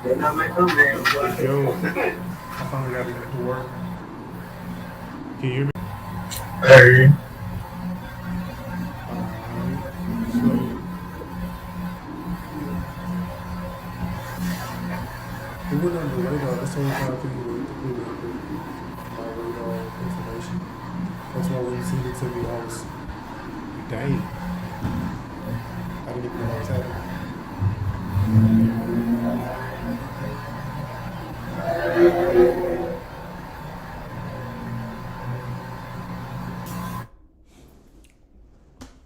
Yo, I finally got it to work. Can you hear me? Hey, Alright. So, it went under the radar this whole time. I think it was completely under my radar information. That's why when you sent it to me, I was, dang, I didn't even know that was happening.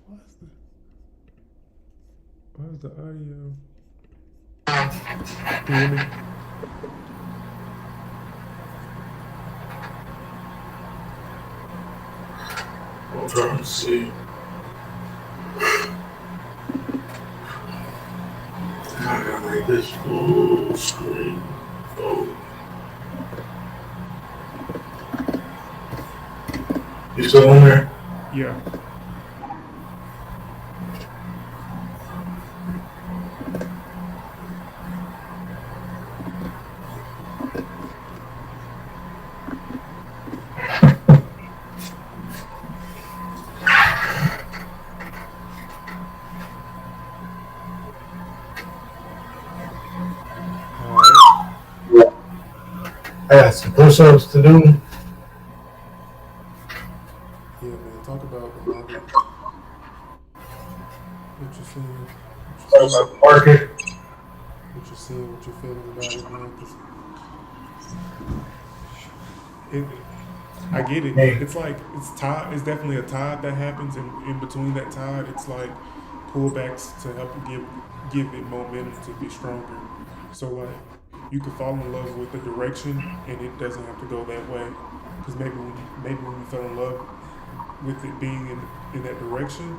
Why is the, why is the audio? Can you hear me? I'm trying to see. I gotta make this full screen. Oh, you still on there? Yeah. Alright. I got some push-ups to do. Yeah, man. Talk about the market. What you're seeing. What you're Talk seeing. about the market. What you're seeing. What you're feeling about it, man. Because it, I get it. Hey, It's like it's tide. It's definitely a tide that happens, and in between that tide, it's like pullbacks to help give it momentum to be stronger. So like you could fall in love with the direction, and it doesn't have to go that way. Because maybe when you fell in love with it being in that direction,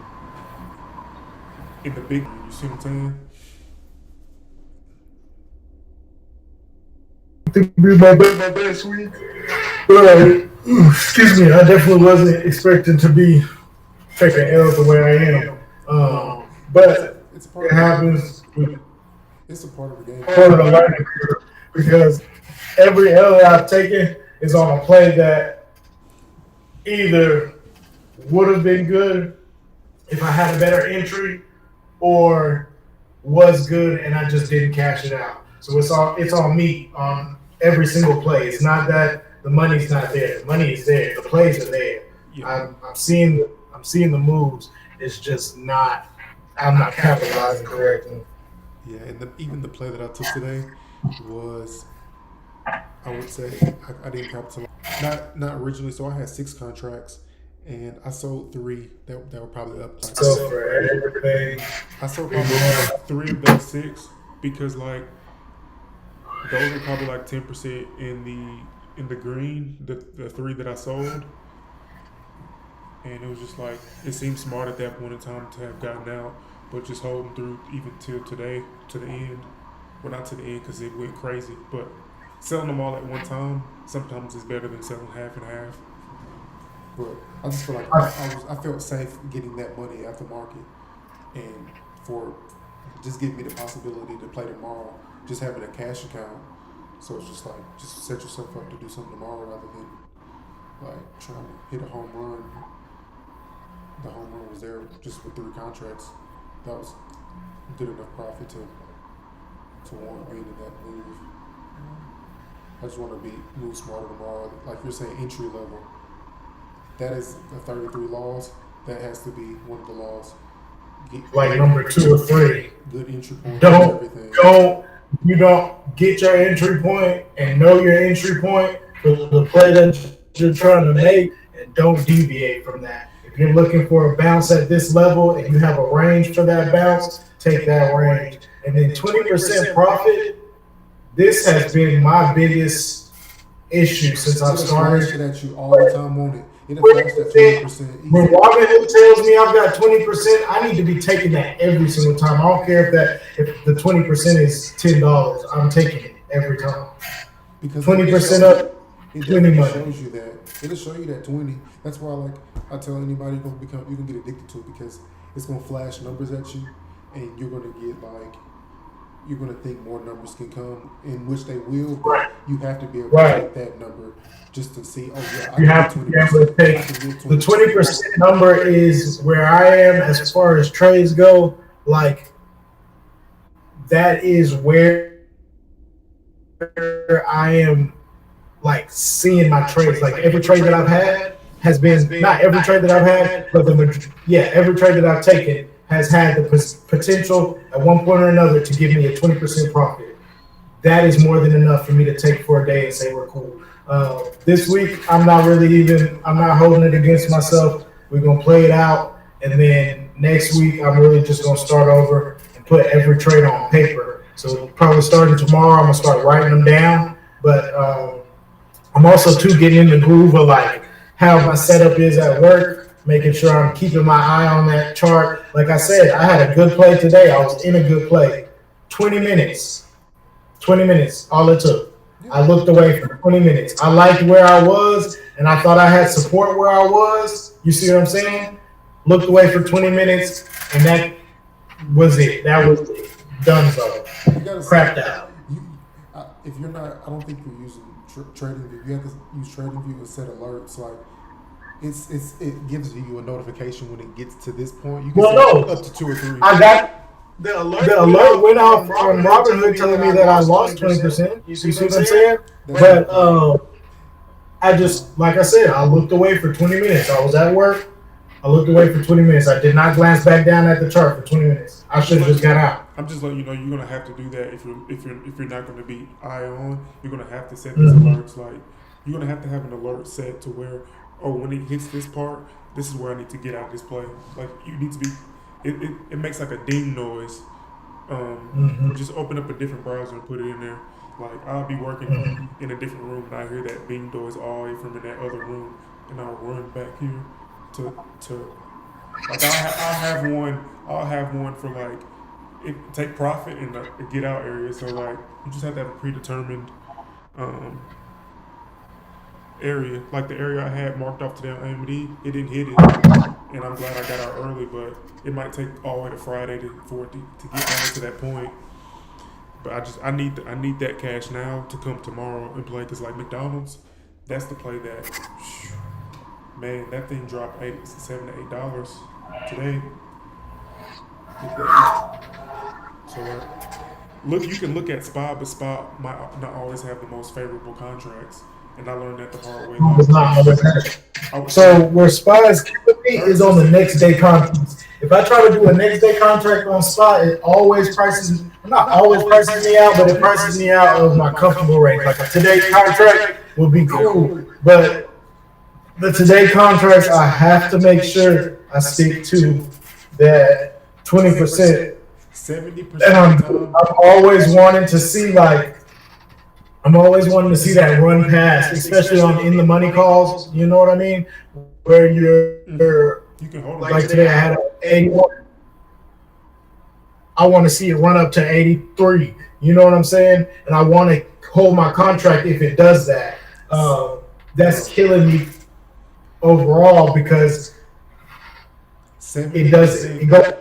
in the big, you see what I'm saying? I think it'll be my best week. Excuse me, I definitely wasn't expecting to be taking L the way I am. But It's a part it of the game. happens with It's a part of the game. part of the learning curve because every L that I've taken is on a play that either would have been good if I had a better entry or was good and I just didn't cash it out. So it's on me on every single play. It's not that the money's not there. The money is there. The plays are there. Yeah, I'm seeing the moves. It's just not I'm not capitalizing correctly. yeah, and even the play that I took today was, I would say, I didn't capitalize. Not originally. So I had 6 contracts, and I sold 3 that were probably up like So for everything, I sold probably 3 of those 6 because like those are probably like 10% in the green. The 3 that I sold, and it was just like it seemed smart at that point in time to have gotten out, but just holding through even till today to the end. Well, not to the end because it went crazy, but selling them all at one time sometimes is better than selling half and half. But I just feel like I felt safe getting that money at the market, and for just giving me the possibility to play tomorrow, just having a cash account. So it's just like just set yourself up to do something tomorrow rather than like trying to hit a home run. The home run was there just with 3 contracts. That was good enough profit to warrant being in that move. I just want to move smarter tomorrow. Like you're saying, entry level. That is the 33 laws. That has to be one of the laws. like number 2 or 3. Good entry point is Don't everything. don't you don't get your entry point and know your entry point for the play that you're trying to make and don't deviate from that. If you're looking for a bounce at this level and you have a range for that bounce, take that range. And then 20% profit, this has been my biggest issue since I've It'll flash it started. at you all the time on it. It'll flash that 20% When easy. Robinhood tells me I've got 20%, I need to be taking that every single time. I don't care if the 20% is $10. I'm taking it every time. Because 20% up, it 20 definitely money. shows you that. It'll show you that 20. That's why like I tell anybody you can get addicted to it because it's gonna flash numbers at you and you're gonna get like you're gonna think more numbers can come, in which they will, but Right. you have to be able to Right. take that number just to see. Oh yeah, I You can have get to be able to 20%. I take can get the 20%. 20% number is where I am as far as trades go. Like that is where I am like seeing my trades. Like every trade that I've had has been not every trade that I've had, but every trade that I've taken has had the potential at one point or another to give me a 20% profit. That is more than enough for me to take for a day and say we're cool. This week, I'm not holding it against myself. We're going to play it out. And then next week, I'm really just going to start over and put every trade on paper. So probably starting tomorrow, I'm going to start writing them down. But I'm also too getting in the groove of like how my setup is at work, making sure I'm keeping my eye on that chart. Like I said, I had a good play today. I was in a good play. 20 minutes. 20 minutes, all it took. I looked away for 20 minutes. I liked where I was, and I thought I had support where I was. You see what I'm saying? Looked away for 20 minutes, and that was it. That was it. Done so. You gotta Crapped out. If you're not, I don't think you're using TradingView. You have to use TradingView and set alerts. Like it gives you a notification when it gets to this point. You can set up to 2 or 3. I got the alert went off from Robinhood telling me that I lost 20%. You see what I'm saying? But I just, like I said, I looked away for 20 minutes. I was at work. I looked away for 20 minutes. I did not glance back down at the chart for 20 minutes. I should have just got out. I'm just letting you know you're gonna have to do that if you're not gonna be eye on. You're gonna have to set these alerts. Like you're gonna have to have an alert set to where, oh, when it hits this part, this is where I need to get out of this play. Like you need to be. It makes like a ding noise. Just open up a different browser and put it in there. Like I'll be working in a different room and I hear that ding noise all the way from in that other room, and I'll run back here to like I'll have one for like take profit in the get out area. So like you just have to have a predetermined area. Like the area I had marked off today on AMD, it didn't hit it, and I'm glad I got out early. But it might take all the way to Friday for it to get down to that point. But I need that cash now to come tomorrow and play, because like McDonald's, that's the play that, man, that thing dropped $7 to $8 today. So look, you can look at SPY, but SPY might not always have the most favorable contracts. And I learned that the hard way. It's not always happening. So where SPY is killing me is on the next day contracts. If I try to do a next day contract on SPY, it always prices, not always prices me out, but it prices me out of my comfortable range. Like a today contract would be cool, but the today contracts, I have to make sure I stick to that 20%. 70%. And I'm always wanting to see that run past, especially on in the money calls. You know what I mean? Where you can hold like today I had 81. I want to see it run up to 83. You know what I'm saying? And I want to hold my contract if it does that. That's killing me overall because it does. It goes.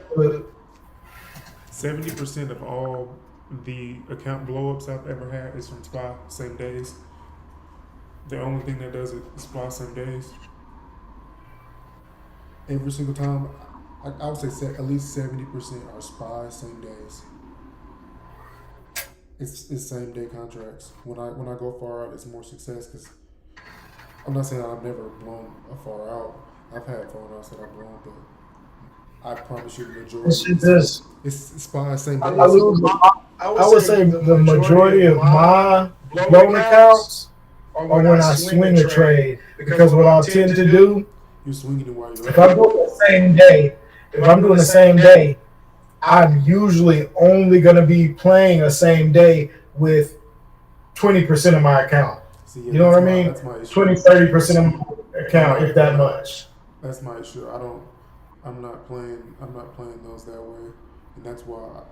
70% of all the account blowups I've ever had is from SPY same days. The only thing that does it is SPY same days. Every single time, I would say at least 70% are SPY same days. It's same day contracts. When I go far out, it's more success, because I'm not saying that I've never blown a far out. I've had far outs that I've blown, but I promise you the majority. It's SPY same days. I would say the majority of my blown accounts are when I swing a trade, because what I'll tend to do, you're swinging it while you're if I'm doing the same day, I'm usually only going to be playing a same day with 20% of my account. See, yeah, you know what I mean? 20-30% of my account, if that much. That's my issue. I'm not playing those that way, and that's why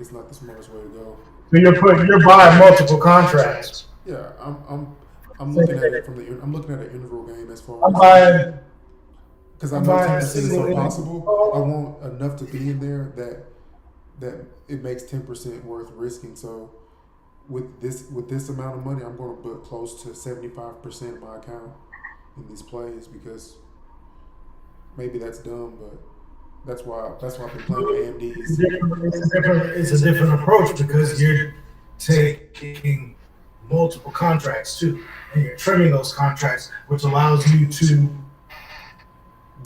it's not the smartest way to go. So you're buying multiple contracts. Yeah, I'm looking at it I'm looking at an interval game as far as, because I know 10% is impossible. I want enough to be in there that that it makes 10% worth risking. So with this amount of money, I'm going to put close to 75% of my account in these plays because maybe that's dumb, but that's why I've been playing with AMDs. It's a different approach because you're taking multiple contracts too, and you're trimming those contracts, which allows you to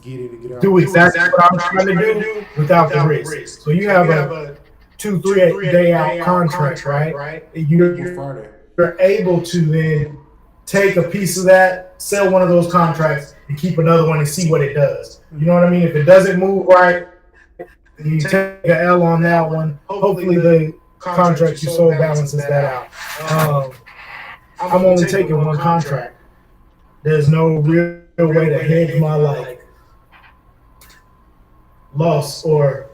Get in and get out. do exactly what I'm trying to do without the risk. So you have a 2-3 day out contract, right? Or Friday. You're able to then take a piece of that, sell one of those contracts, and keep another one and see what it does. You know what I mean? If it doesn't move right, then you take an L on that one. Hopefully the contract you sold balances that out. I'm only taking one contract. There's no real way to hedge my loss, or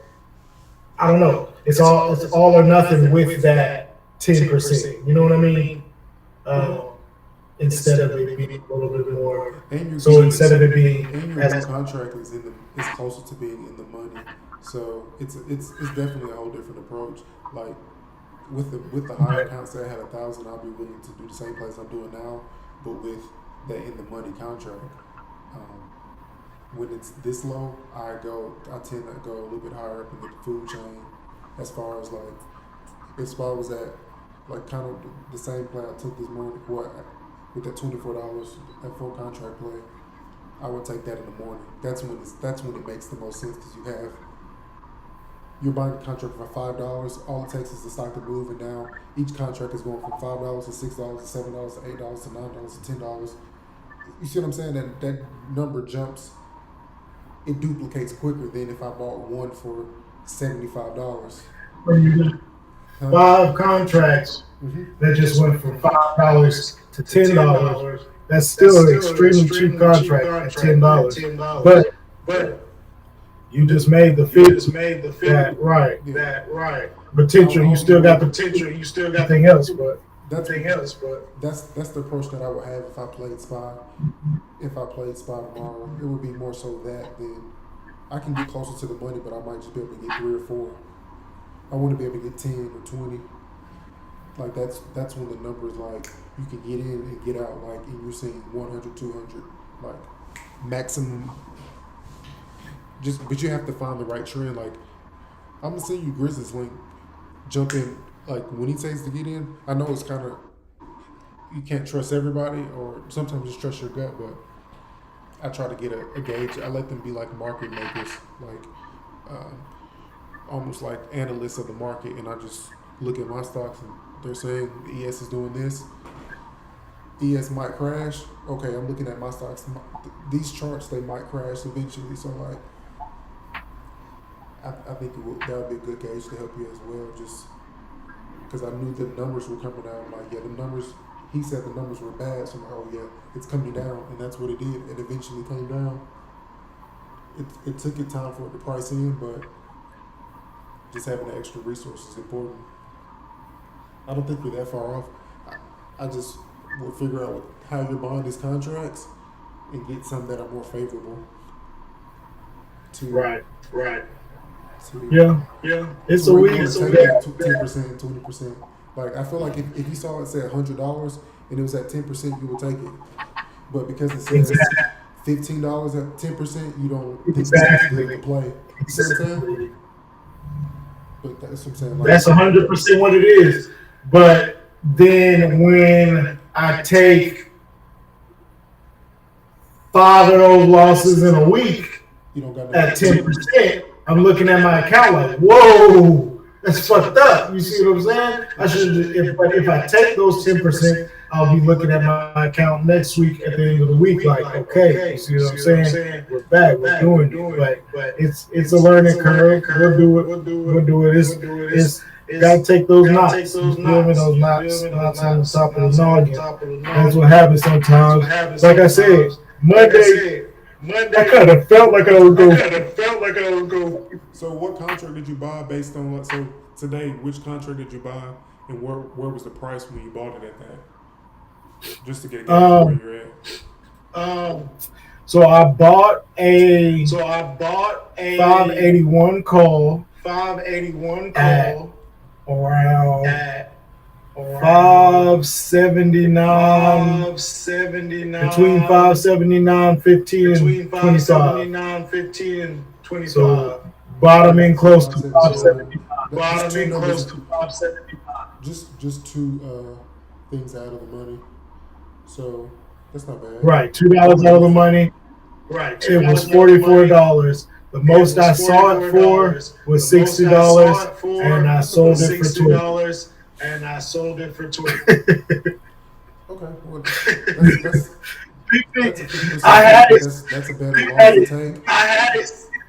I don't know. It's all or nothing with that 10%. You know what I mean? Instead of it being a little bit more. So instead of it being your contract is closer to being in the money. So it's definitely a whole different approach. Like with the higher accounts that I had 1,000, I'll be willing to do the same place I'm doing now, but with that in the money contract. When it's this low, I tend to go a little bit higher up in the food chain. As far as like, if I was at like kind of the same play I took this morning, with that $24 that full contract play, I would take that in the morning. That's when it makes the most sense because you're buying a contract for $5. All it takes is the stock to move, and now each contract is going from $5 to $6 to $7 to $8 to $9 to $10. You see what I'm saying? That number jumps. It duplicates quicker than if I bought one for $75. When you do 5 contracts that just went from $5 to $10, that's still an extremely cheap contract at $10. But you just made the figure that right. Potential, you still got everything else, but that's the approach that I would have if I played spy. If I played spy tomorrow, it would be more so that then I can get closer to the money, but I might just be able to get 3 or 4. I want to be able to get 10 or 20. Like that's when the numbers like you can get in and get out, like, and you're seeing 100, 200, like maximum. But you have to find the right trend. Like I'm gonna send you Grizzlies link. Jump in, like when he says to get in. I know it's kind of, you can't trust everybody, or sometimes just trust your gut, but I try to get a gauge. I let them be like market makers, like almost like analysts of the market, and I just look at my stocks and they're saying ES is doing this. ES might crash. Okay, I'm looking at my stocks. These charts, they might crash eventually. So like, I think that would be a good gauge to help you as well. Just because I knew the numbers were coming out. I'm like, yeah, the numbers. He said the numbers were bad. So I'm like, oh yeah, it's coming down, and that's what it did. It eventually came down. It took it time for it to price in, but just having the extra resources is important. I don't think we're that far off. I just will figure out how you're buying these contracts and get some that are more favorable. Right. To, Yeah. It's a weird. 10%, 20%. Like I feel like if you saw it say $100 and it was at 10%, you would take it. But because it says $15 at 10%, you don't think it's a play. You see what I'm saying? But that's what I'm saying. Like, that's 100% what it is. But then when I take 5 of those losses in a week you don't got at 10%, I'm looking at my account like, whoa, that's fucked up. You see what I'm saying? I should, if I take those 10%, I'll be looking at my account next week at the end of the week like, okay, you see what I'm saying? We're back, we're doing it. But it's a learning curve. We'll do it. It's gotta take those knots. Those knots on the top of the noggin. That's what happens sometimes. Like I said, Monday, I kind of felt like I was going. So what contract did you buy based on what? So today, which contract did you buy, and where was the price when you bought it at that? Just to get a gauge where you're at. So I bought a 581 call 581 at call around at 579, 579 between 579, 15, between and 25. 579, 15, and 25. So bottoming close to 579. 579. Just two Bottoming numbers, close to 579. just two things out of the money. So that's not bad. Right, $2 out of the money. Right, It was $44. The most I saw it for was $60, and I sold it for $20. And I sold it for $20. Okay, well, that's I had it. that's a better loss to take.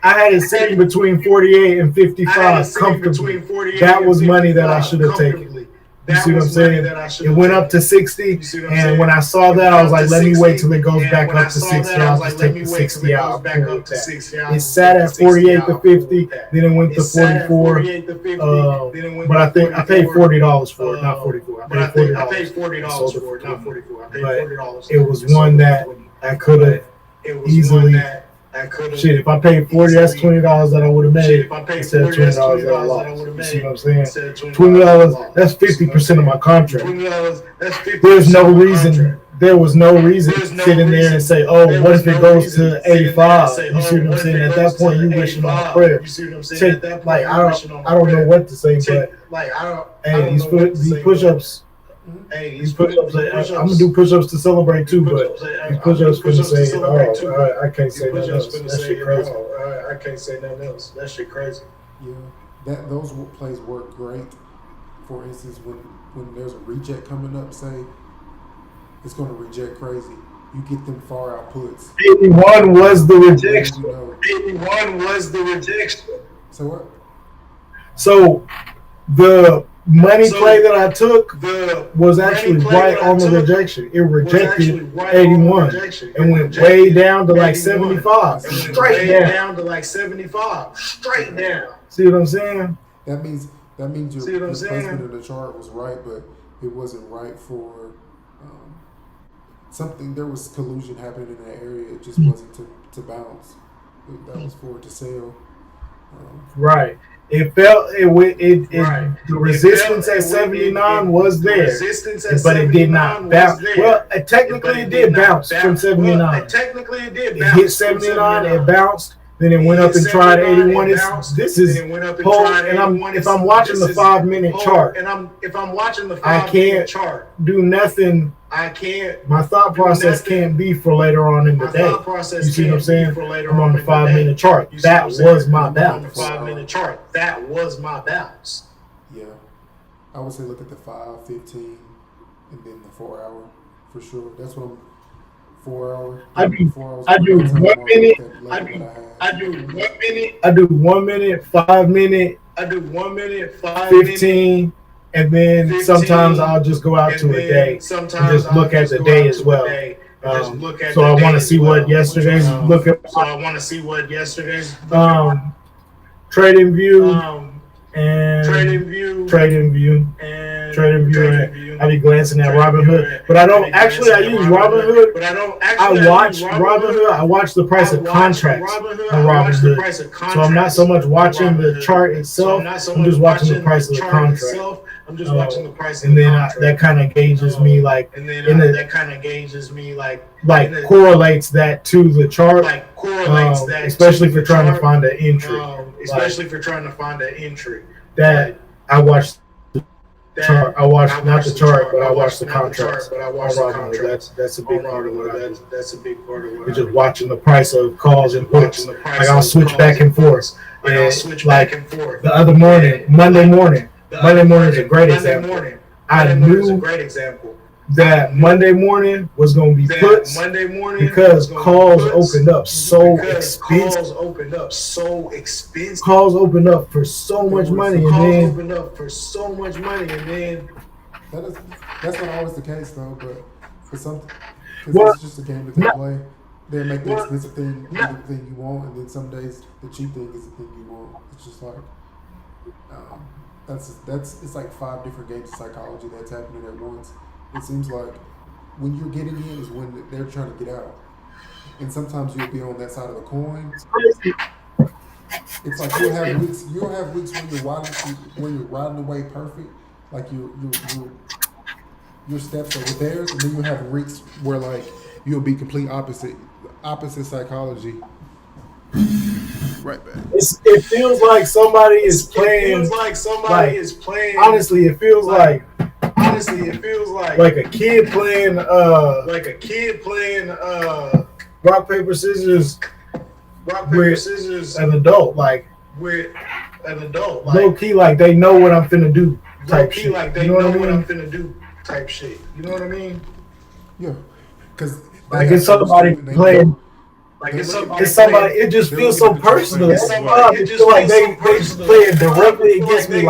I had it sitting between 48 and 55 comfortably. That was money that I should have taken. You see what I'm saying? It went up to 60, and when I saw that, I was like, let me wait till it goes back up to 60. I'll just take the 60 out. It sat at 48 to 50, then it went to 44. But I think I paid $40 for it, not 44. I paid $40 for it, not 44. But it was one that I could have easily. Shit, if I paid 40, that's $20 that I would have made instead of $20 that I lost. You see what I'm saying? $20, that's 50% of my contract. There's no reason. There was no reason to sit in there and say, "Oh, what if it goes to 85?" You see what I'm saying? At that point, you wishing on a prayer. Like I don't know what to say, but hey, these push-ups. Hey, These push-ups, I'm gonna do push-ups to celebrate too, but these push-ups finna say, I can't say nothing else. That shit crazy. I can't say nothing else. That shit crazy. Yeah, those plays work great. For instance, when there's a reject coming up, say it's gonna reject crazy. You get them far outputs. 81 was the rejection. 81 was the rejection. So what? So the money play that I took was actually right on the rejection. It rejected 81 and went way down to like 75. Straight down to like 75. Straight down. See what I'm saying? That means your placement of the chart was right, but it wasn't right for something. There was collusion happening in that area. It just wasn't to bounce. That was for it to sell. Right. It felt the resistance at 79 was there, but it did not bounce. Well, technically it did bounce from 79. It hit 79, it bounced, then it went up and tried 81. This is whole, and if I'm watching the 5-minute chart, I can't do nothing. My thought process can't be for later on in the day. You see what I'm saying? I'm on the 5-minute chart. That was my bounce. 5-minute chart. That was my bounce. Yeah, I would say look at the 5, 15, and then the 4 hour for sure. That's what I'm. 4 hour. I do 1 minute. I do 1 minute, 5 minute. I do 1 minute, 5 15. And then sometimes I'll just go out to a day and just look at the day as well. So I want to see what yesterday's look at. So I want to see what yesterday's Trading View and Trading View. I be glancing at Robinhood, but I don't actually. I use Robinhood. I watch Robinhood. I watch the price of contracts on Robinhood. So I'm not so much watching the chart itself. I'm just watching the price of the contract. I'm just watching the price, and then that kind of gauges me like, correlates that to the chart, especially if you're trying to find an entry. That I watch the chart. I watch not the chart, but I watch the contracts. That's a big part of what I do. It's just watching the price of calls and puts. Like I'll switch back and forth. Like the other morning, Monday morning is a great example. I knew that Monday morning was going to be puts because calls opened up so expensive. Calls opened up for so much money, and then that's not always the case though. But because it's just a game that they play. They make the expensive thing the thing you want, and then some days the cheap thing is the thing you want. It's just like it's like 5 different games of psychology that's happening at once. It seems like when you're getting in is when they're trying to get out, and sometimes you'll be on that side of the coin. It's like you'll have weeks when you're riding away perfect, like your steps are with theirs, and then you'll have weeks where like you'll be complete opposite psychology. Right back. It feels like somebody is playing. Honestly, it feels like a kid playing rock paper scissors with an adult, like low key, like they know what I'm finna do type shit. You know what I mean? Yeah, because Like it's somebody playing. It's somebody. It just feels so personal. I feel like they play it directly against me.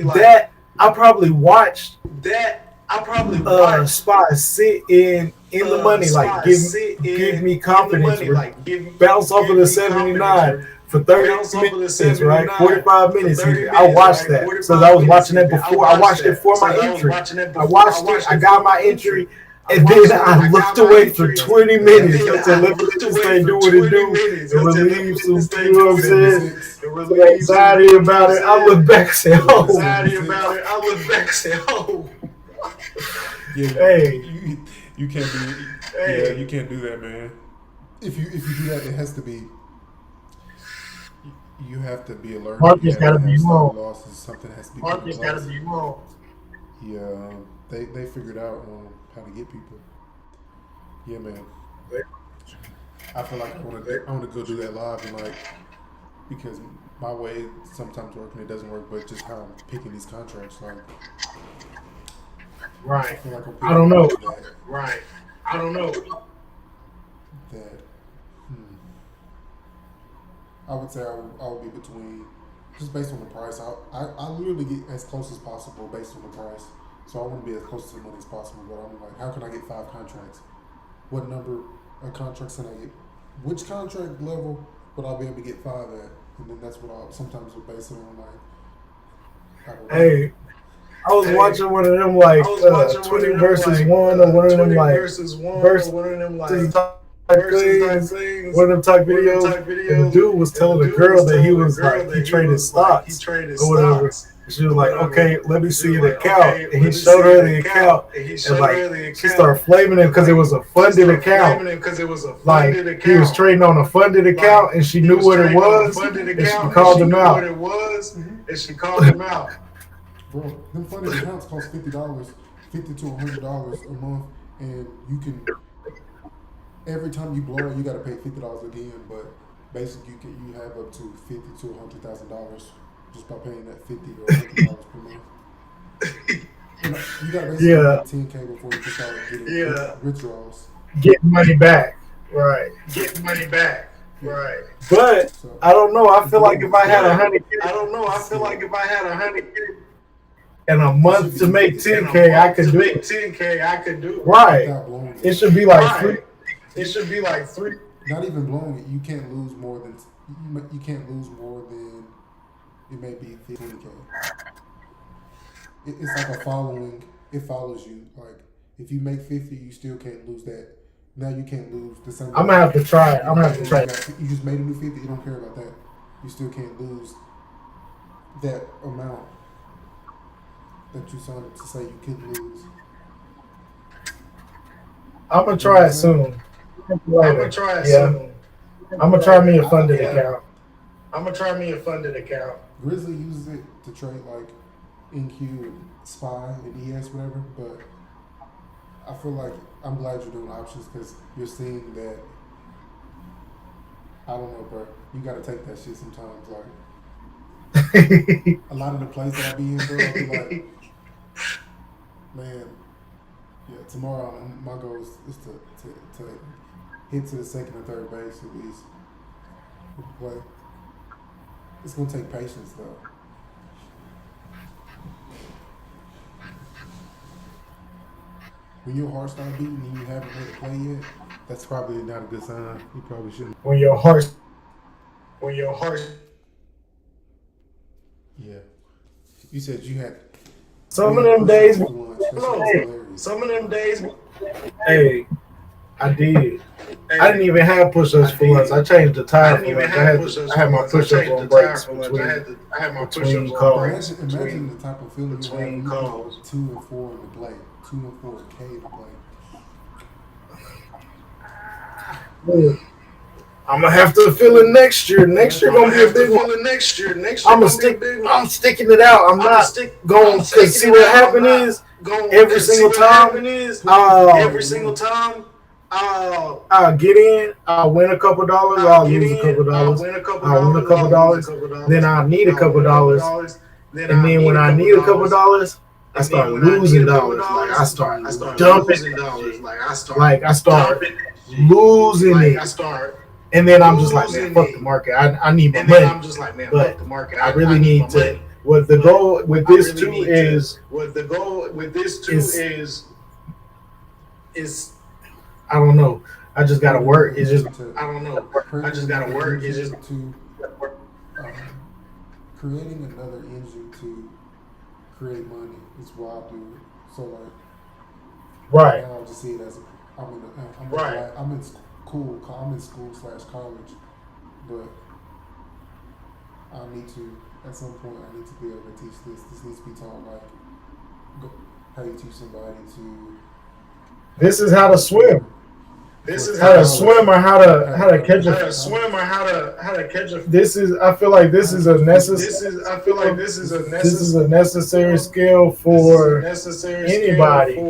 Like that. I probably watched Spy sit in the money, like give me confidence, bounce off of the 79 for 30 minutes, right? 45 minutes. I watched that. So I was watching it before. I watched it for my entry. I watched it. I got my entry. And then I looked away for 20 minutes until let this thing do what it do and relieve some, you know what I'm saying? Anxiety about it. I look back and say, Yeah, hey. you can't be. Yeah, you can't do that, man. If you do that, it has to be. You have to be alert. Marcus gotta be wrong. Losses. Something has to be. Marcus gotta be wrong. Yeah, they figured out how to get people. Yeah, man. I feel like I want to go do that live and like because my way sometimes works and it doesn't work, but just how I'm picking these contracts, like. Right. I feel like I don't know. That. I would say I would be between, just based on the price. I literally get as close as possible based on the price. So I want to be as close to the money as possible. But I'm like, how can I get 5 contracts? What number of contracts can I get? Which contract level would I be able to get 5 at? And then that's what I sometimes would base it on. Like, hey, I was watching one of them like 20 versus 1 or one of them like versus type things, one of them type videos, and the dude was telling the girl that he was like he traded stocks or whatever. She was like, okay, let me see the account, and he showed her the account, and like she started flaming him because it was a funded account. Like he was trading on a funded account, and she knew what it was, and she called him out. bro, them funded accounts cost $50, $50 to $100 a month, and you can. Every time you blow it, you got to pay $50 again. But basically, you have up to $50,000 to $100,000 just by paying that $50 or $100 per month. You got to basically get $10K before you can start getting withdrawals. Get money back, right? But so, I don't know. I feel like if I had 100, and a month to make 10K, I could do it. Right? It should be like free. It should be like 3. Not even blowing it, you can't lose more than you can't lose more than it may be 20K. It's like a following. It follows you. Like if you make 50, you still can't lose that. Now you can't lose the same. I'm gonna have to try it. You just made a new 50. You don't care about that. You still can't lose that amount that you signed up to say you couldn't lose. I'm gonna try it soon. I'm gonna try me a funded account. Grizzly uses it to trade like NQ and SPY and ES, whatever. But I feel like I'm glad you're doing options because you're seeing that. I don't know, bro. You gotta take that shit sometimes. Like a lot of the plays that I be in, bro, I'll be like, man. Yeah, tomorrow my goal is to hit to the second or third base at least. Play. It's gonna take patience though. When your heart starts beating and you haven't made a play yet, that's probably not a good sign. You probably shouldn't. When your heart. Yeah. You said you had. Some of them days. Hey, I did. I didn't even have push-ups for lunch. I changed the tire for lunch. I had my push-ups on breaks between calls. Imagine the type of feeling you have when you go 2 and 4 in the play, 2 and 4 K to play. I'm gonna have to feel it next year. Next year gonna be a big one. I'm sticking it out. I'm not going because see what happened is every single time I'll get in, I'll win a couple dollars, I'll lose a couple dollars, I'll win a couple dollars, then I'll need a couple dollars, and then when I need a couple dollars, I start losing dollars. Like I start dumping dollars. Like I start losing it. And then I'm just like, man, fuck the market. I need my money. But I really need to. What the goal with this too is I don't know. I just gotta work. It's just I don't know. I just gotta work. It's just creating another engine to create money is what I do. So like, right. Now I just see it as I'm in school/college, but I need to at some point I need to be able to teach this. This needs to be taught like how you teach somebody to. This is how to swim. This is how to swim or how to catch a. This is. I feel like this is a necessary. This is a necessary skill for anybody.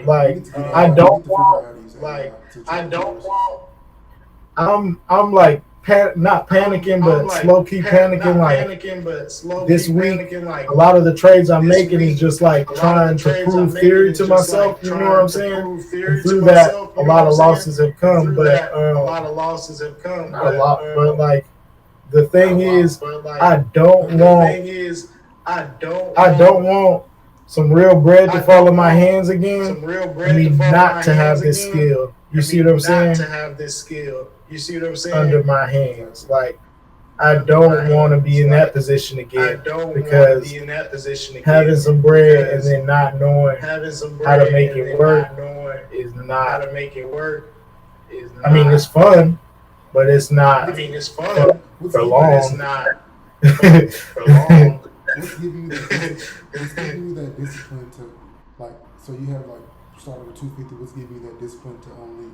Like I don't want. I'm like not panicking, but low key panicking. Like this week, a lot of the trades I'm making is just like trying to prove theory to myself. You know what I'm saying? And through that, a lot of losses have come, but not a lot. But like the thing is, I don't want some real bread to fall in my hands again. I mean, not to have this skill. You see what I'm saying? Under my hands. Like, I don't want to be in that position again because having some bread and then not knowing how to make it work is not. I mean, it's fun, but it's not for long. Let's give you that discipline to like. So you have like started with 250. Let's give you that discipline to only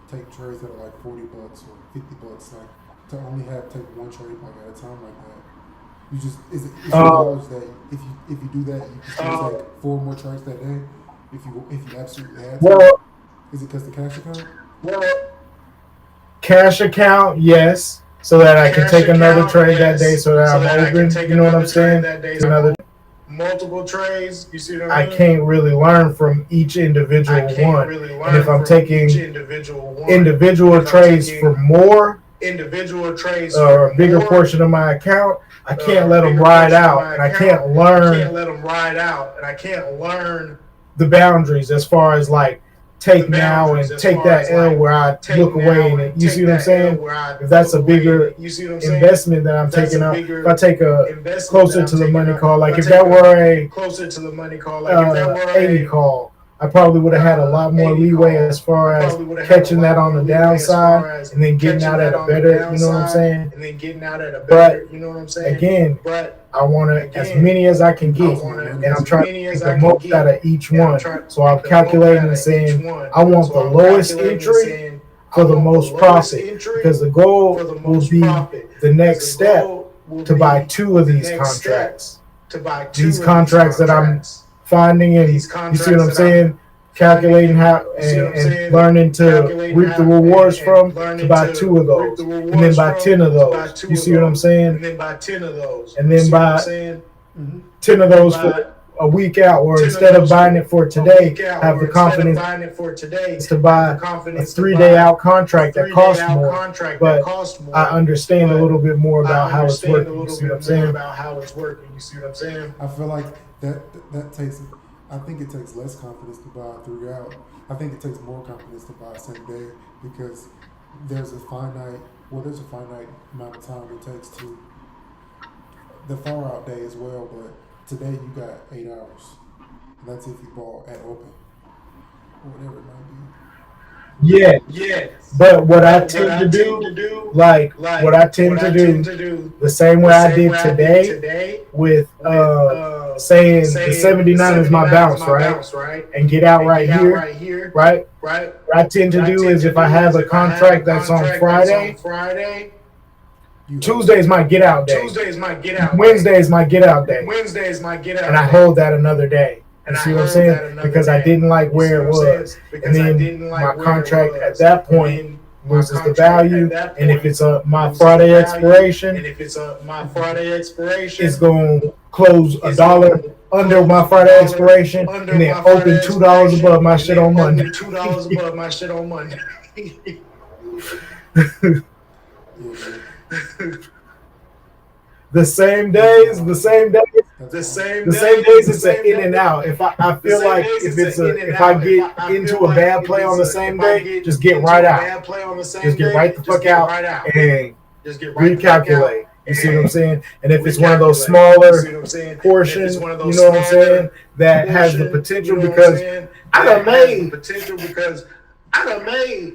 take trades that are like $40 or $50, like to only take one trade like at a time like that. You just is it knowledge that if you do that you can still take 4 more trades that day if you absolutely had to. Well, is it because the cash account? Cash account, yes, so that I can take another trade that day, so that I'm open. You know what I'm saying? Multiple trades. You see what I mean? I can't really learn from each individual one. And if I'm taking individual trades for more, or a bigger portion of my account, I can't let them ride out, and I can't learn the boundaries as far as like take now and take that L where I look away, and you see what I'm saying? If that's a bigger investment that I'm taking out, if I take a closer to the money call, like if that were a 80 call, I probably would have had a lot more leeway as far as catching that on the downside and then getting out at a better, you know what I'm saying? But again, I want as many as I can get, and I'm trying to get the most out of each one. So I'm calculating and saying I want the lowest entry for the most profit, because the goal will be the next step to buy 2 of these contracts. These contracts that I'm finding, and you see what I'm saying? Calculating how and learning to reap the rewards from, to buy 2 of those, and then buy 10 of those. You see what I'm saying? And then buy 10 of those for a week out, or instead of buying it for today, have the confidence to buy a 3-day out contract that costs more, but I understand a little bit more about how it's working. You see what I'm saying? I feel like that takes. I think it takes less confidence to buy 3 out. I think it takes more confidence to buy same day, because there's a finite amount of time it takes to the far out day as well. But today you got 8 hours, and that's if you bought at open or whatever it might be. Yeah. Yeah. But what I But what tend I to tend to do, do, like like what I tend what to I tend do, to do, the same way the I same did way I did today today with with saying the saying the 79 is my 79 is bounce, my right? bounce, right? And get out And right get out here, right here, right? right? What I tend to What I do tend is to if I do have is a if I have a contract that's on contract that's on Friday, Friday, You hold it. Tuesday's my get out day. Tuesday's my get out day. Wednesday's my get out day. Wednesday's my get And out I day. hold that another day. You And I see what I'm hold saying? that another Because I day. didn't like You see where what it I'm saying? was. And Because I then didn't my like where it contract at was. that And point then my loses the contract at value. that And if point it's my loses the Friday value. expiration, And if it's my Friday expiration, it's going to close it's $1 going to under close my Friday $1 expiration under and then my open Friday $2 expiration, above my and shit then on Monday. open $2 above my shit on Monday. Yeah, man. The same That's days, fine. the same days, That's The fine. same the same days, days the it's an same in and days. out. If I The feel same like days if it's it's an a in and if I out. get I into feel a like bad if play on it's the a same if I day, get just get into right a out. bad play on the same Just get day, right the just fuck get out right out. and Just get right the fuck out. recalculate. You see what I'm And saying? And if it's one of those recalculate. You see smaller what I'm saying? And if portion, it's one of you those know what I'm saying, smaller that has the portion, potential you know what I'm because saying? I That done has the made potential because I done made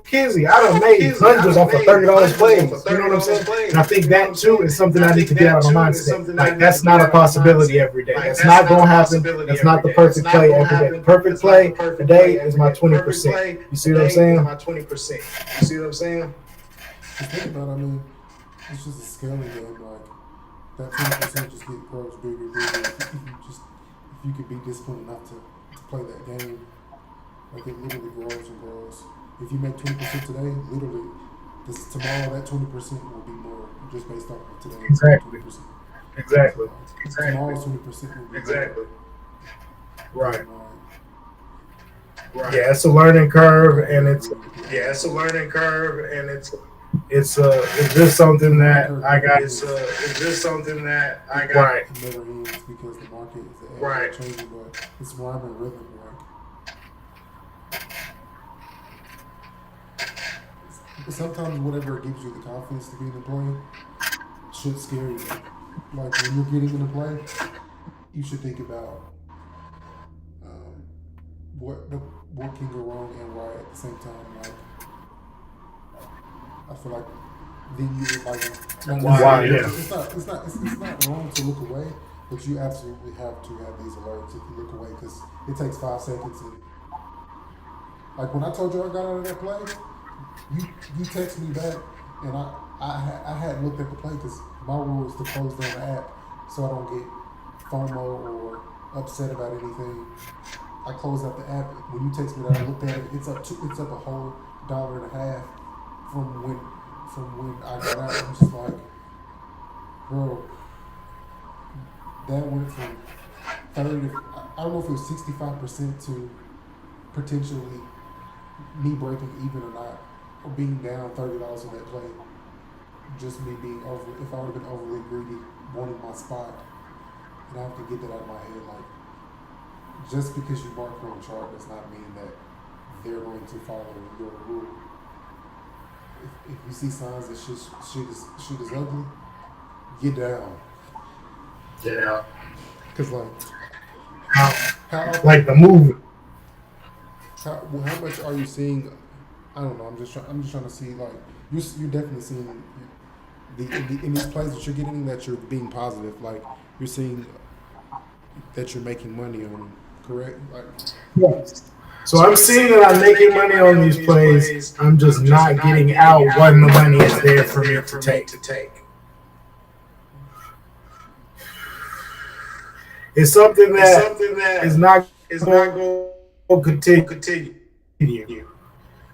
Kizzy, I done made hundreds off of $30 plays. You know what I'm saying? plays. And I think You know what that I'm too saying? is something And I I need think to get that out of my too is mindset. something I Like need to that's get not a out of my possibility mindset. every day. Like That's that's not not a gonna happen. possibility That's every not the day. That's perfect not play gonna every day. happen. Perfect That's not the play perfect today play is every my day. Perfect 20%. play You see what I'm today is saying? my 20%. You see what I'm saying? Just think about it, I mean, it's just a scaling game. Like, that 20% just grows bigger and bigger. If you could be disciplined enough to play that game, like it literally grows and grows. If you make 20% today, literally, tomorrow that 20% will be more just based off of today's Exactly. 20%. So Exactly. like, tomorrow's 20% will be Exactly. Right. Right. Yeah, it's a learning curve, and Yeah, it's a learning curve, and it's it's just something that I got. it's just something that I got. Right. It never ends because the market is Right. changing, but it's rhyme and rhythm. But sometimes whatever gives you the confidence to be in the play should scare you. Like when you're getting in the play, you should think about what can go wrong and right at the same time. Like I feel like then you would like Wow, yeah. it's not wrong to look away, but you absolutely have to have these alerts if you look away because it takes 5 seconds. And like when I told you I got out of that play, you text me back, and I hadn't looked at the play because my rule is to close down the app so I don't get FOMO or upset about anything. I closed out the app. When you text me that I looked at it, it's up a whole $1.50 from when I got out. I'm just like, bro, that went from 30 to, I don't know if it was 65% to potentially me breaking even or not, or being down $30 on that play. Just me being if I would have been overly greedy, wanting my spot, and I have to get that out of my head. Like, just because you mark it on chart does not mean that they're going to follow your rule. If you see signs that shit is ugly, get down. Yeah. Cause like, how Like the movie. how much are you seeing? I don't know. I'm just trying to see, like, you're definitely seeing in these plays that you're getting that you're being positive. Like, you're seeing that you're making money on them, correct? Like, Yes. So I'm seeing that I'm making money on these plays. I'm just not getting out when the money is there for me to take. It's something that is not going to continue.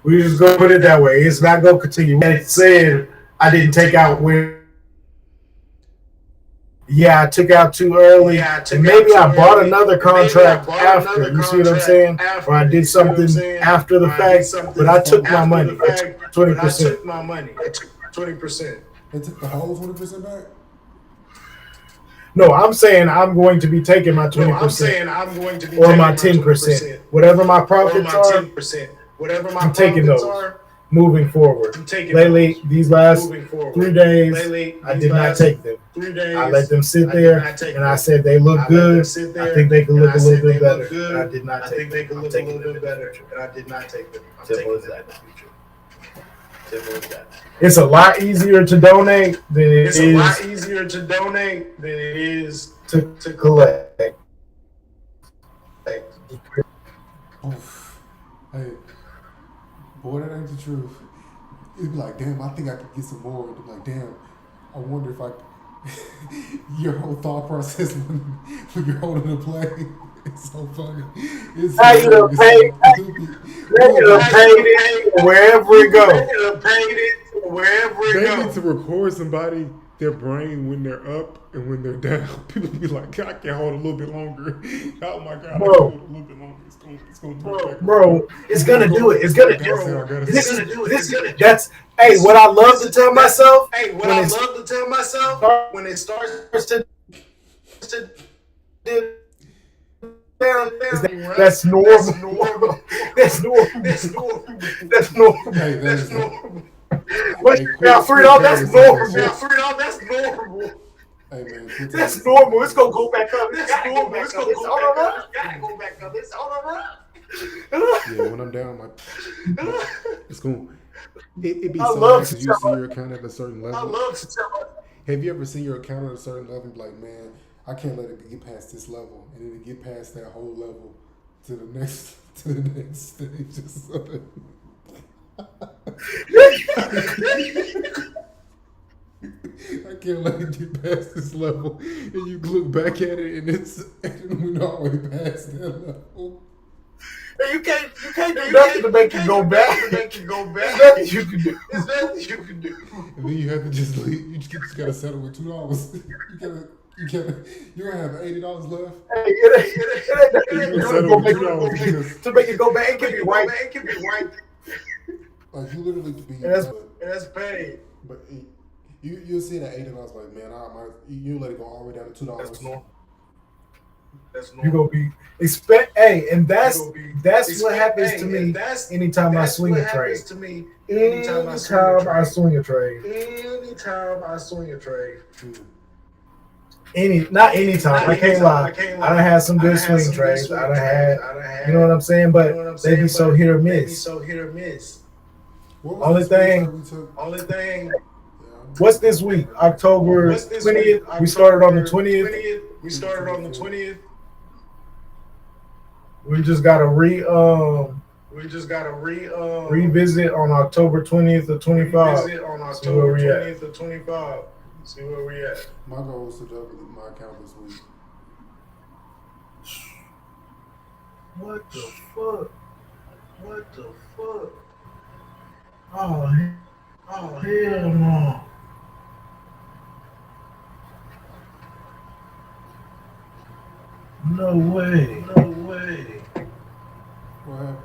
We just go put it that way. It's not going to continue. It said I didn't take out where. Yeah, I took out too early. And maybe I bought another contract after. You see what I'm saying? Or I did something after the fact. But I took my money. 20%. 20%. they took the whole 20% back. No, I'm saying I'm going to be taking my 20%. I'm going to be or my 10%. Whatever my profits are, Whatever my I'm taking profits those. are, moving forward. Lately, these last 3 days, I did not take them. I let them sit there, and I said they look good. I think they could look a little bit better, and I did not take them. I'm taking them in the future. Simple as that. It's a lot easier to donate than it is to collect. Oof. Hey, boy, that ain't the truth. It'd be like, damn, I think I could get some more. It'd be like, damn, I wonder if I. Your whole thought process when you're holding a play, it's so funny. It's so How you done paid? They done paid it wherever it They goes. need to record somebody, their brain when they're up and when they're down. People be like, I can hold a little bit longer. Oh my God, I can hold a little bit longer. It's going to do it. Bro, it's gonna do it. It's gonna do it. This That's what I love to tell myself. When it starts to that's normal. That's normal. Hey, that's normal. But now $3, that's normal. Hey man, That's normal. It's gonna go back up. It's normal. It's gonna go back up. It's on a run. Yeah, when I'm down, it's going. It be I so love nice to as you tell see your account at a certain level. Have you ever seen your account at a certain level and be like, man, I can't let it get past this level, and then it get past that whole level to the next stage. Just so that- I can't let it get past this level, and you look back at it, and we're not way past that level. You can't do nothing to make you go back. There's nothing you can do. And then you have to just leave. You just gotta settle with $2. You gotta have $80 left. Hey, it ain't nothing to make it go back. It can be right. Like you literally could be. That's paid. But you'll see that $80 like, man, you let it go all the way down to $2. That's normal. You gonna be and that's what happens to me anytime I swing a trade. Anytime I swing a trade. Not anytime. I can't lie. I done had some good swing trades. I done had, you know what I'm saying? But they be so hit or miss. Only thing. What's this week? October 20th. We started on the 20th. We just gotta revisit on October 20th or 25. See where we at. My goal is to double my account this week. What the fuck? Oh hell no. No way. What happened?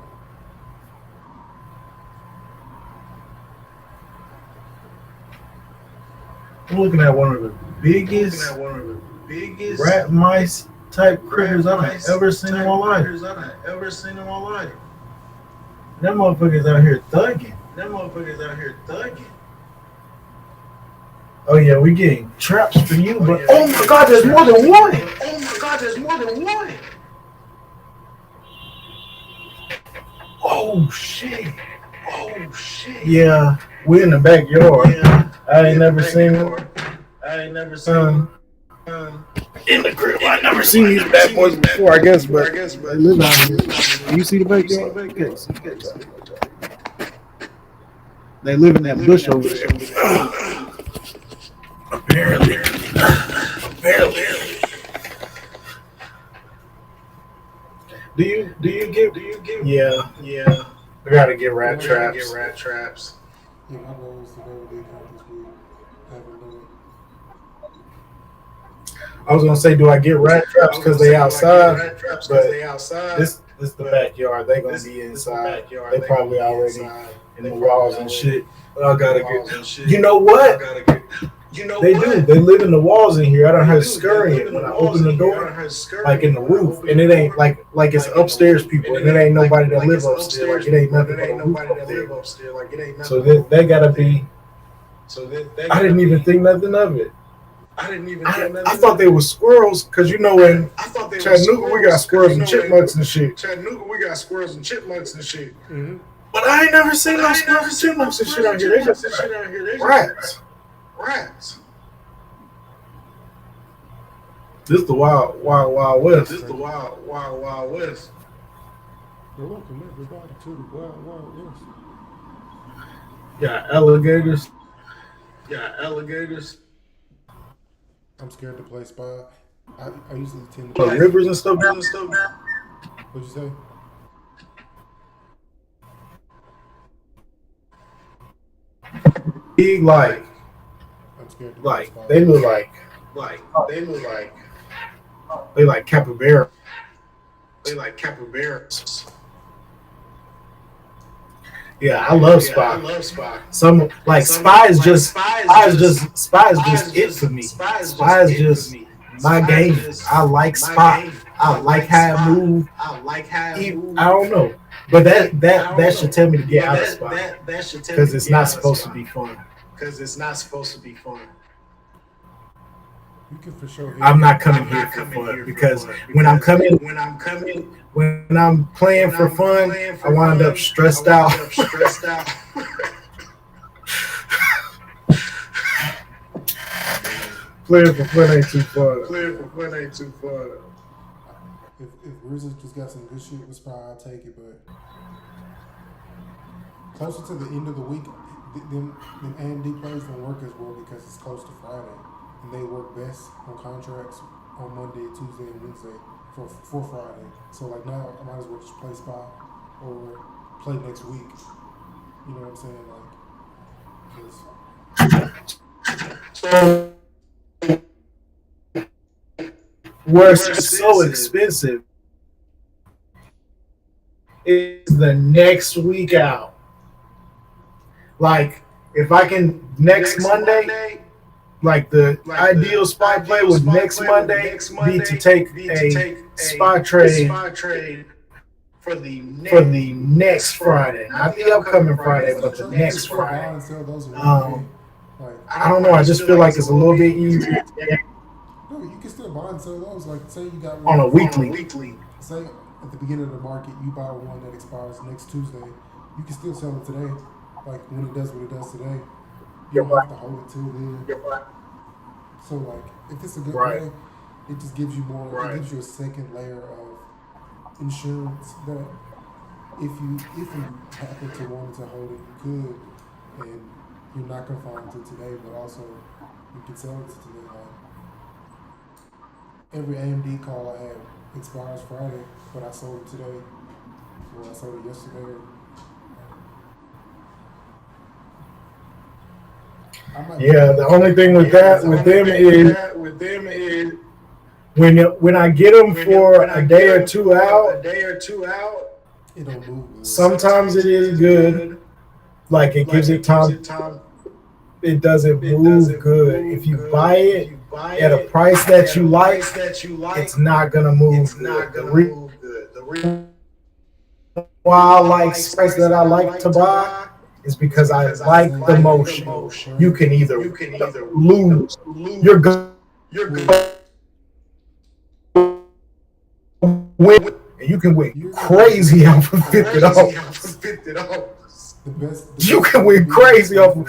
I'm looking at one of the biggest rat mice type critters I've ever seen in my life. Them motherfuckers out here thugging. Oh yeah, we getting traps for you, but oh my God, there's more than one. Oh shit. Yeah, we in the backyard. I ain't never seen in the crib. I never seen these bad boys before, I guess, but they live out here. You see the backyard? They live in that bush over there. Apparently. Do you give? Yeah. I gotta get rat traps. Yeah, my goal is to double the account this week. Haven't done it. I was gonna say, do I get rat traps because they outside? But this the backyard. They gonna be inside. They probably already in the walls and shit. But I gotta get. You know what? They do. They live in the walls in here. I don't heard scurrying when I open the door, like in the roof, and it ain't like it's upstairs people, and it ain't nobody that live upstairs. Like it ain't nothing but a roof up there. So they gotta be. I didn't even think nothing of it. I thought they were squirrels because you know in Chattanooga we got squirrels and chipmunks and shit. Mm-hmm. But I ain't never seen no squirrels and chipmunks and shit out here. They just rats. This the wild west. You're welcome everybody to the Wild Wild West. Yeah, alligators. I'm scared to play spy. I usually tend to. Rivers and stuff. What'd you say? Big like I'm scared to play spy. they look like they like capybara. Yeah, I love Spy. Some like Spy is just it for me. Spy is just my game. I like Spy. I like how it move. I don't know, but that should tell me to get out of Spy because it's not supposed to be fun. You can for sure. I'm not coming here for fun because when I'm playing for fun, I wind up stressed out. Playing for fun ain't too fun. If Rizzo just got some good shit with spy, I'll take it. But closer to the end of the week, them AMD plays don't work as well because it's close to Friday, and they work best on contracts on Monday, Tuesday, and Wednesday for Friday. So like now, I might as well just play spy or play next week. You know what I'm saying? Where it's so expensive is the next week out. Like if I can next Monday, like the ideal spy play would next Monday be to take a spy trade for the next Friday, not the upcoming Friday, but the next Friday. I don't know. I just feel like it's a little bit easier No, you can still buy and sell those. Like, say you got on one a weekly. Say at the beginning of the market, you buy one that expires next Tuesday. You can still sell it today. Like when it does what it does today, you don't have to hold it till then. So like, if it's a good play, it just gives you more. It gives you a second layer of insurance that if you happen to want to hold it, you could, and you're not confined to today, but also you can sell it to today. Like, every AMD call I had expires Friday, but I sold it today. Well, I sold it yesterday. Yeah, the only thing with them is when I get them for a day or two out, it don't move good. sometimes it is good. Like it gives it time. It doesn't move good. If you buy it at a price that you like, it's not gonna move good. The reason why I like price that I like to buy is because I like the motion. You can either lose. You're good. Win, and you can win crazy off of $50. You can win crazy off of.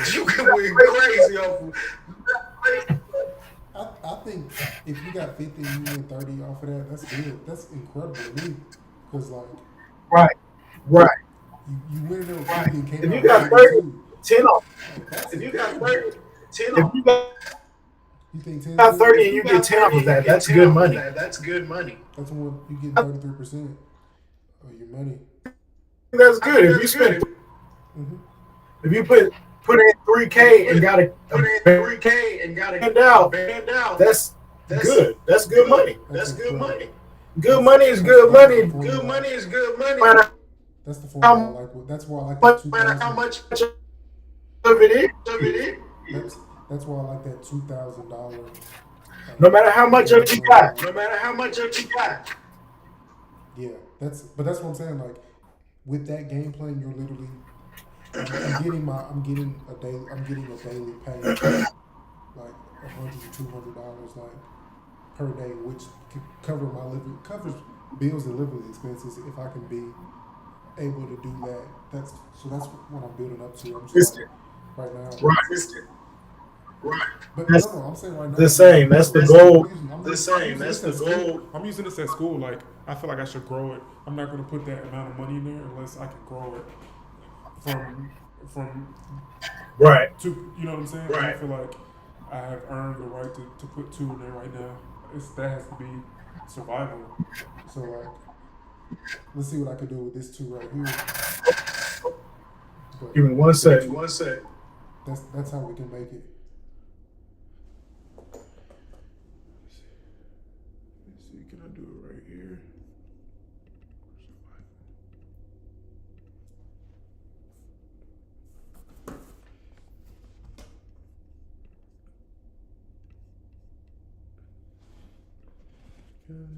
I think if you got 50 and you win 30 off of that, that's good. That's incredible to me. Because like, right. You win it over 50 and came If out you got 30, 10 off. If you got 30, 10 off. You think 10 got 30 and you get 10 off of that, that's good money. That's when you get 33% of your money. That's good. If you spend, if you put in $3K and got a band out, that's good. That's good money. Good money is good money. That's the formula I like. That's why I like the 2000. How much of it is? That's why I like that $2,000. No matter how much of you got. Yeah, that's what I'm saying. Like with that game plan, you're literally I'm getting a daily pay like $100 to $200 like per day, which could covers bills and living expenses if I can be able to do that. That's what I'm building up to. I'm just like right now. Right. But That's no, I'm saying right now. the same. That's the goal. I'm using this at school. Like I feel like I should grow it. I'm not going to put that amount of money in there unless I can grow it from Right. to, you know what I'm saying? I feel like I have earned the right to put 2 in there right now. That has to be survival. So like, let's see what I can do with this 2 right here. But Give me 1 sec. that's how we can make it. Let's see, can I do it right here?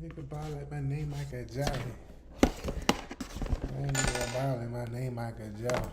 Nigga ball like my name Michael Jordan. I ain't nigga ball like my name Michael Jordan.